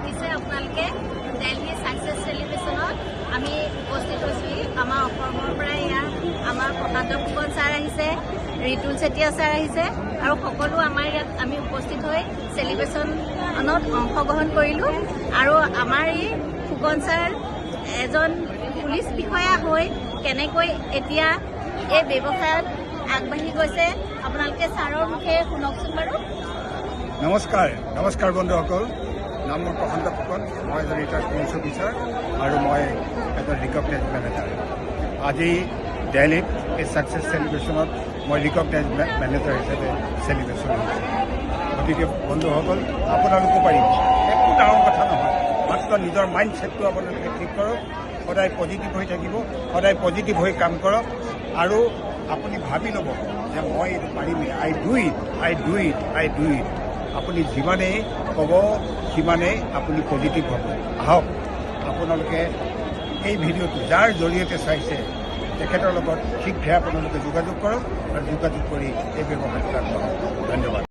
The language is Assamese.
দেখিছে আপোনালোকে দিল্লী সাকসেস সেলিব্ৰেশনত আমি উপস্থিত হৈছোঁ। আমাৰ অসমৰ পৰা এয়া আমাৰ প্ৰকাশ ফুকন ছাৰ আহিছে, ৰিতুল চেতিয়া ছাৰ আহিছে আৰু সকলো আমাৰ ইয়াত আমি উপস্থিত হৈ সেলিব্ৰেশনত অংশগ্ৰহণ কৰিলোঁ। আৰু আমাৰ এই ফুকন ছাৰ এজন পুলিচ বিষয়া হৈ কেনেকৈ এতিয়া এই ব্যৱসায়ত আগবাঢ়ি গৈছে আপোনালোকে ছাৰৰ মুখে শুনকচোন বাৰু। নমস্কাৰ বন্ধুসকল, নাম মোৰ প্ৰশান্ত ফুকন, মই এজন ৰিটায়াৰ্ড পুলিচ অফিচাৰ আৰু মই এজন ৰিকগনাইজ মেনেজাৰ। আজি দিল্লীত এই ছাকচেছ চেলিব্ৰেশ্যনত মই ৰিকগনাইজ মেনেজাৰ হিচাপে চেলিব্ৰেশ্যন হৈছে। গতিকে বন্ধুসকল, আপোনালোকো পাৰিব, একো ডাঙৰ কথা নহয়, মাত্ৰ নিজৰ মাইণ্ডছেটটো আপোনালোকে ঠিক কৰক, সদায় পজিটিভ হৈ থাকিব, সদায় পজিটিভ হৈ কাম কৰক আৰু আপুনি ভাবি ল'ব যে মই এইটো পাৰিমেই, আই ডু ইট। আপুনি যিমানেই ক'ব সিমানেই আপুনি পজিটিভ হ'ব। আহক আপোনালোকে এই ভিডিঅ'টো যাৰ জৰিয়তে চাইছে তেখেতৰ লগত শীঘ্ৰে আপোনালোকে যোগাযোগ কৰক আৰু যোগাযোগ কৰি এই ব্যৱসায়টো আগবঢ়াওক। ধন্যবাদ।